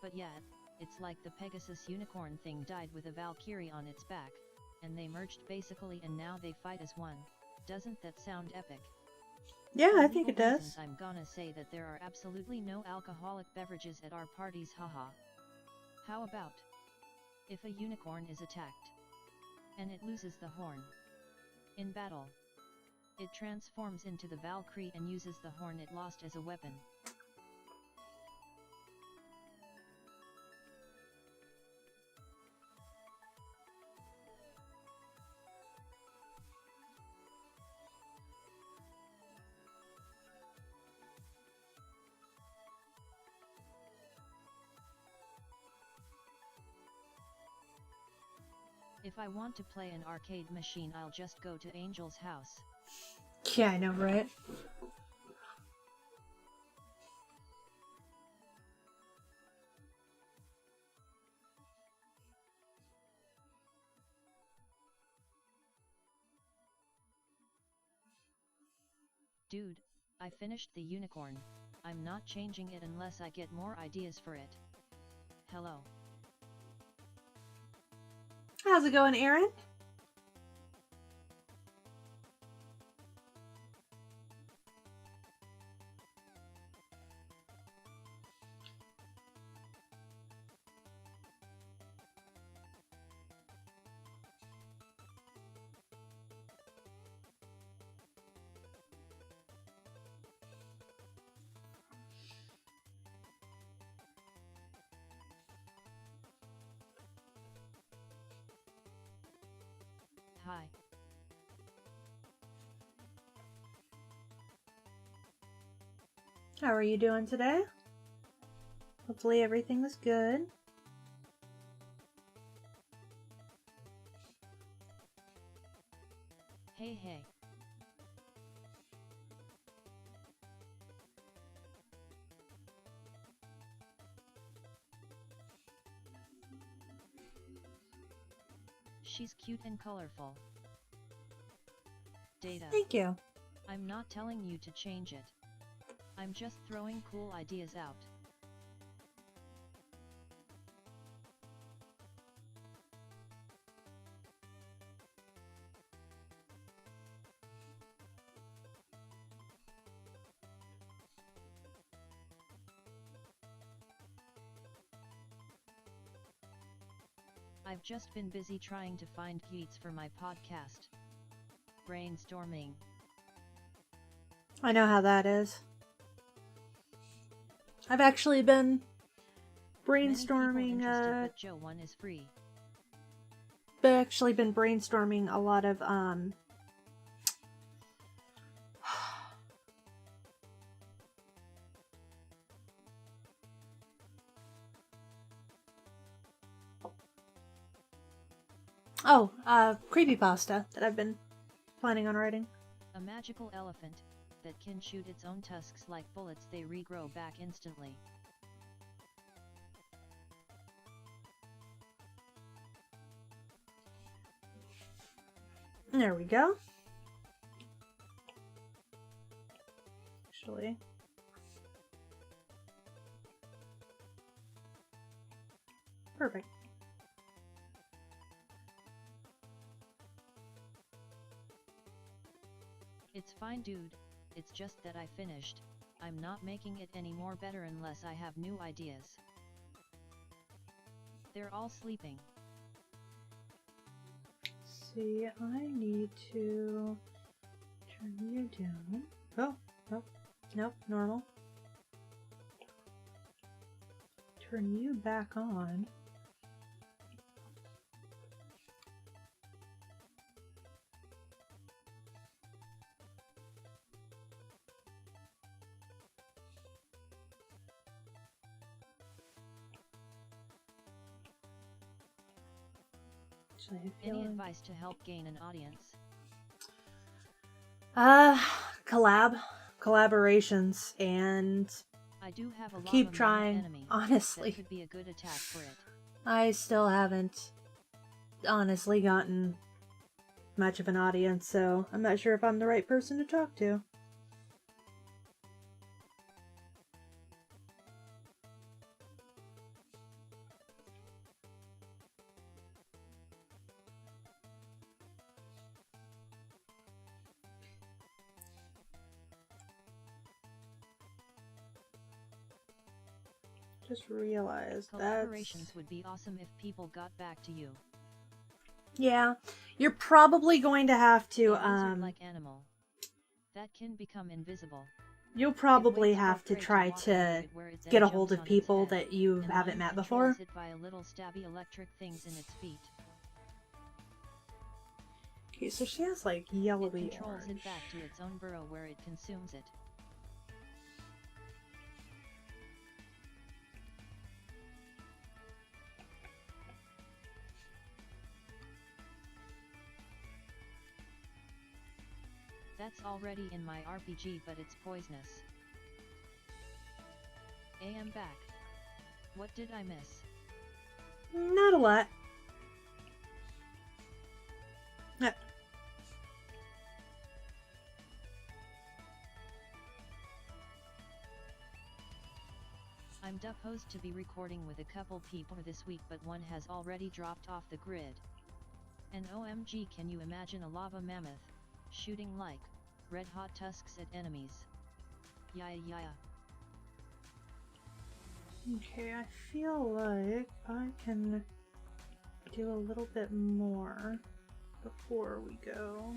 But yet, it's like the Pegasus unicorn thing died with a Valkyrie on its back, and they merged basically and now they fight as one. Doesn't that sound epic? Yeah, For I think it legal does. reasons, I'm gonna say that there are absolutely no alcoholic beverages at our parties, haha. How about if a unicorn is attacked and it loses the horn in battle? It transforms into the Valkyrie and uses the horn it lost as a weapon. If I want to play an arcade machine, I'll just go to Angel's house. Yeah, I know, right? Dude, I finished the unicorn. I'm not changing it unless I get more ideas for it. Hello. How's it going, Aaron? Hi. How are you doing today? Hopefully everything is good. Hey. She's cute and colorful. Data. Thank you. I'm not telling you to change it. I'm just throwing cool ideas out. I've just been busy trying to find geeks for my podcast. Brainstorming. I know how that is. I've actually been brainstorming. But Joe 1 is free. I've actually been brainstorming a lot of creepypasta that I've been planning on writing. A magical elephant that can shoot its own tusks like bullets. They regrow back instantly. There we go. Actually. Perfect. It's fine, dude. It's just that I finished. I'm not making it any more better unless I have new ideas. They're all sleeping. See, I need to turn you down. Oh, nope, normal. Turn you back on. Any advice to help gain an audience? Collaborations, and I do have a keep trying. Honestly, that could be a good attack for it. I still haven't honestly gotten much of an audience, so I'm not sure if I'm the right person to talk to. Just realized that collaborations would be awesome if people got back to you. Yeah, you're probably going to have to like animal that can become invisible. You'll probably have to try to get a hold of people that you haven't met before. It by a little stabby electric things in its feet. Okay, so she has like yellowy it controls orange. It back to its own burrow where it consumes it. That's already in my RPG, but it's poisonous. I'm back. What did I miss? Not a lot. I'm supposed to be recording with a couple people this week, but one has already dropped off the grid. And OMG, can you imagine a lava mammoth shooting like red hot tusks at enemies? Yeah. Okay, I feel like I can do a little bit more before we go.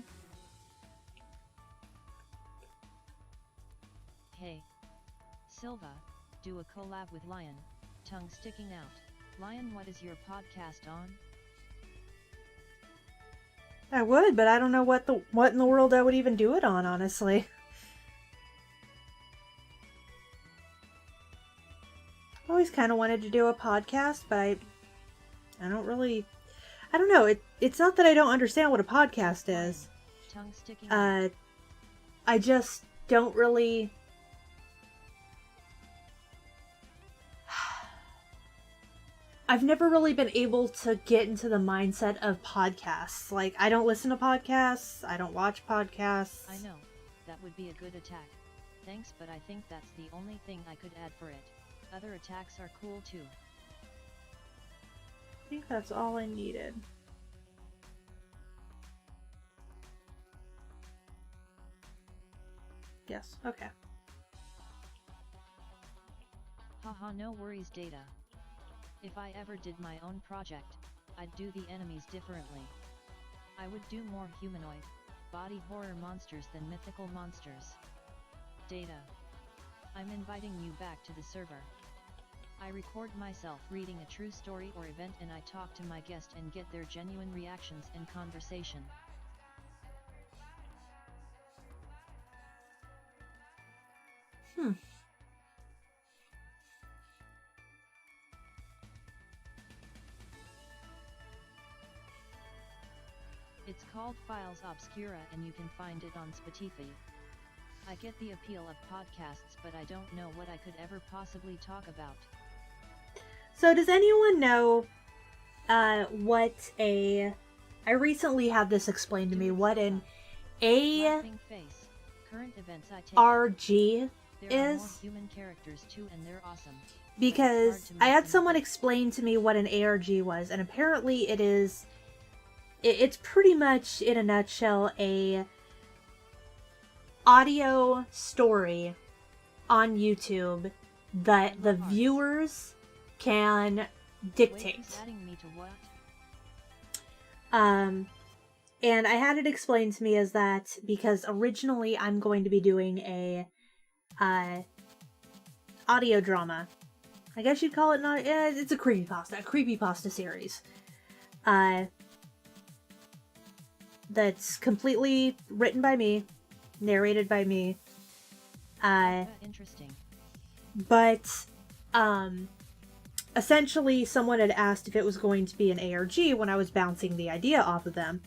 Hey, Silva, do a collab with Lion, tongue sticking out. Lion, what is your podcast on? I would, but I don't know what in the world I would even do it on, honestly. I always kind of wanted to do a podcast, but I don't know. It's not that I don't understand what a podcast is. Tongue sticking out. I just don't really. I've never really been able to get into the mindset of podcasts. Like, I don't listen to podcasts. I don't watch podcasts. I know, that would be a good attack. Thanks, but I think that's the only thing I could add for it. Other attacks are cool too. I think that's all I needed. Yes, okay. Haha, no worries, Data. If I ever did my own project, I'd do the enemies differently. I would do more humanoid, body horror monsters than mythical monsters. Data. I'm inviting you back to the server. I record myself reading a true story or event and I talk to my guest and get their genuine reactions and conversation. It's called Files Obscura and you can find it on Spotify. I get the appeal of podcasts, but I don't know what I could ever possibly talk about. So does anyone know what a... I recently had this explained to me, what an Current events I take ARG there are is. more human characters too and they're awesome. Because I had someone explain to me what an ARG was, and apparently it is... It's pretty much, in a nutshell, a audio story on YouTube that the viewers can dictate. Wait, adding me to what? And I had it explained to me as that because originally I'm going to be doing a audio drama. I guess you'd call it not. It's a creepypasta series. That's completely written by me, narrated by me. Interesting. But essentially someone had asked if it was going to be an ARG when I was bouncing the idea off of them.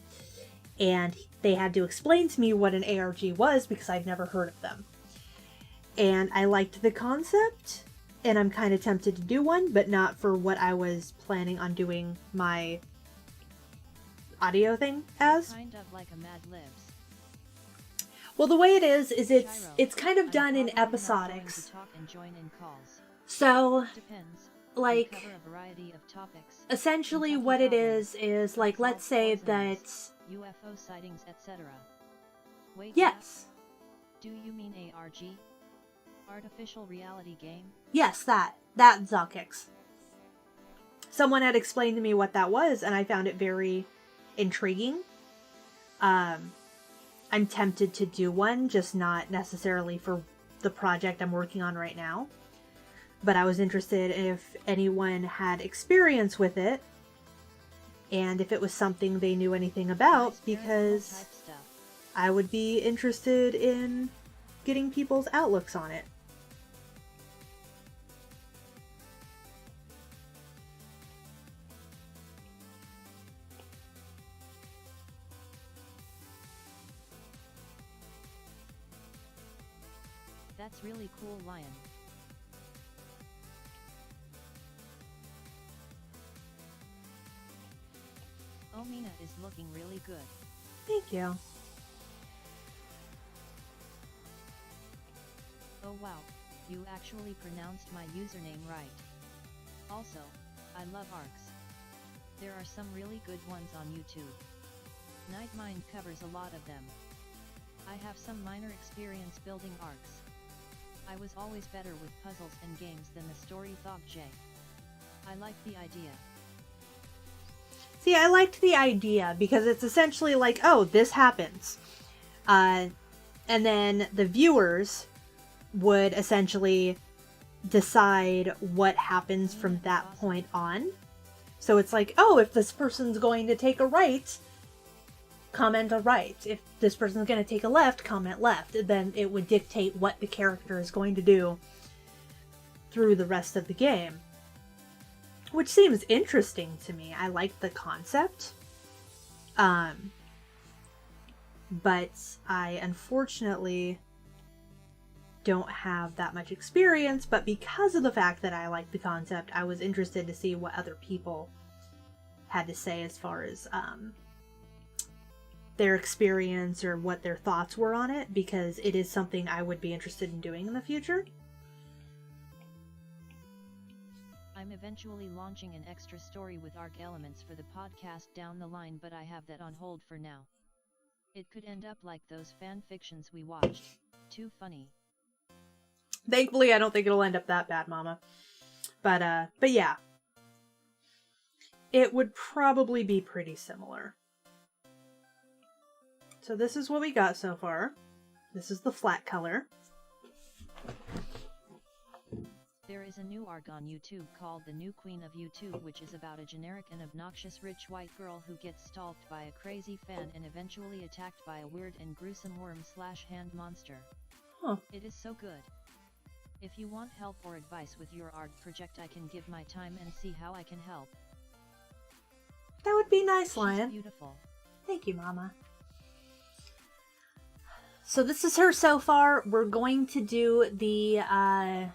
And they had to explain to me what an ARG was because I'd never heard of them. And I liked the concept, and I'm kind of tempted to do one, but not for what I was planning on doing my audio thing as. Kind of like a Mad Libs. Well, the way it is Gyro, it's kind of I'm done in probably not episodics. going to talk and join in calls. So, Depends. like, We cover a variety of topics. essentially what it is like, let's say that... UFO sightings, etc. Wait. Yes. Do you mean ARG? Artificial reality game? Yes, that Zalkix. Someone had explained to me what that was, and I found it very intriguing. I'm tempted to do one, just not necessarily for the project I'm working on right now. But I was interested if anyone had experience with it, and if it was something they knew anything about, Nice, because type stuff. I would be interested in getting people's outlooks on it. That's really cool, Lion. Oh, Mina is looking really good. Thank you. Oh wow, you actually pronounced my username right. Also, I love arcs. There are some really good ones on YouTube. Night Mind covers a lot of them. I have some minor experience building arcs. I was always better with puzzles and games than the story thought J. I like the idea. See, I liked the idea because it's essentially like, oh, this happens. And then the viewers would essentially decide what happens from that point on. So it's like, oh, if this person's going to take a right, comment a right. If this person's going to take a left, comment left. Then it would dictate what the character is going to do through the rest of the game. Which seems interesting to me. I like the concept. But I unfortunately don't have that much experience, but because of the fact that I like the concept, I was interested to see what other people had to say as far as their experience or what their thoughts were on it, because it is something I would be interested in doing in the future. I'm eventually launching an extra story with arc elements for the podcast down the line, but I have that on hold for now. It could end up like those fan fictions we watched. Too funny. Thankfully, I don't think it'll end up that bad, Mama. But yeah. It would probably be pretty similar. So this is what we got so far. This is the flat color. There is a new arc on YouTube called The New Queen of YouTube, which is about a generic and obnoxious rich white girl who gets stalked by a crazy fan and eventually attacked by a weird and gruesome worm/hand monster. Huh. It is so good. If you want help or advice with your art project, I can give my time and see how I can help. That would be nice, Lion. She's beautiful. Thank you, Mama. So this is her so far. We're going to do the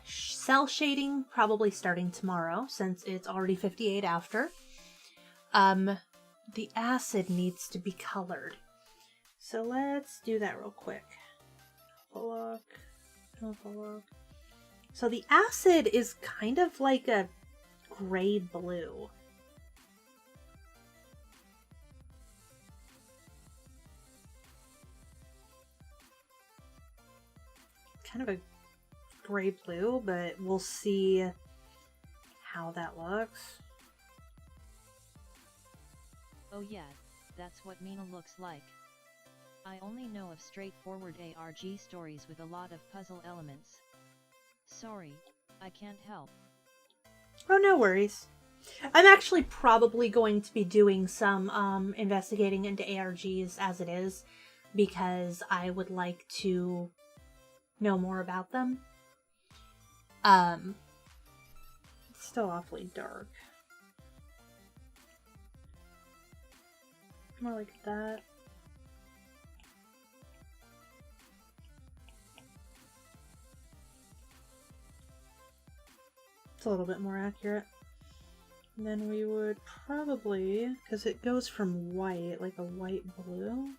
cell shading probably starting tomorrow, since it's already 58 after. The acid needs to be colored. So let's do that real quick. Have a look. So the acid is kind of like a gray blue. Kind of a gray blue, but we'll see how that looks. Oh yeah, that's what Mina looks like. I only know of straightforward ARG stories with a lot of puzzle elements. Sorry, I can't help. Oh, no worries. I'm actually probably going to be doing some investigating into ARGs as it is, because I would like to know more about them. It's still awfully dark. More like that. It's a little bit more accurate. And then we would probably, because it goes from white, like a white blue.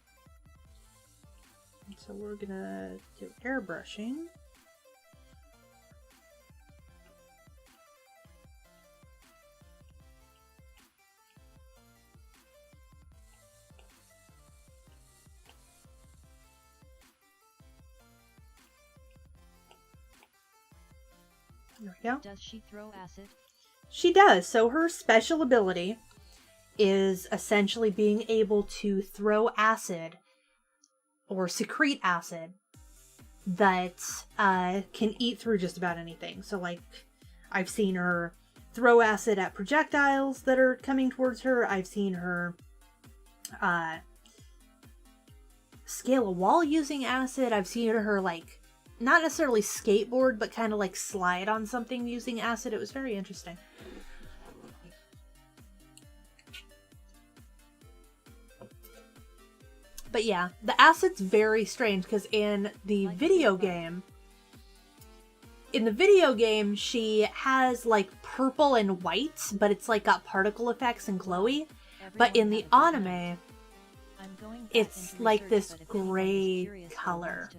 And so we're gonna do airbrushing. There we go. Does she throw acid? She does. So her special ability is essentially being able to throw acid or secrete acid that can eat through just about anything. So like I've seen her throw acid at projectiles that are coming towards her. I've seen her scale a wall using acid. I've seen her like not necessarily skateboard, but kind of like slide on something using acid. It was very interesting. But yeah, the acid's very strange because in the video game, she has like purple and white, but it's like got particle effects and glowy. But in the anime, it's like this gray color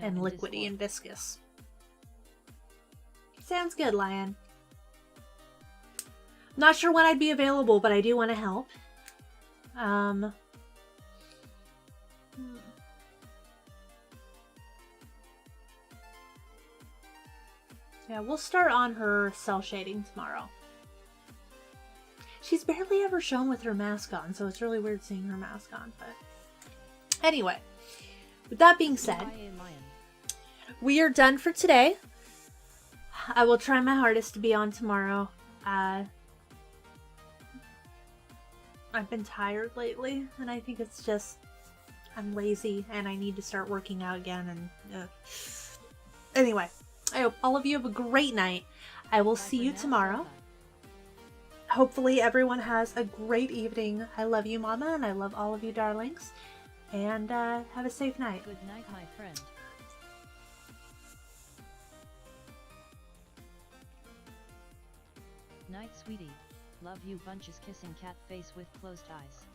and liquidy and viscous. Sounds good, Lion. Not sure when I'd be available, but I do want to help. Hmm. Yeah, we'll start on her cell shading tomorrow. She's barely ever shown with her mask on, so it's really weird seeing her mask on. But anyway, with that being said, we are done for today. I will try my hardest to be on tomorrow. I've been tired lately, and I think it's just I'm lazy and I need to start working out again. And anyway, I hope all of you have a great night. I will see you tomorrow. Hopefully everyone has a great evening. I love you, Mama, and I love all of you, darlings. And have a safe night. Good night, my friend. Night, sweetie. Love you bunches, kissing cat face with closed eyes.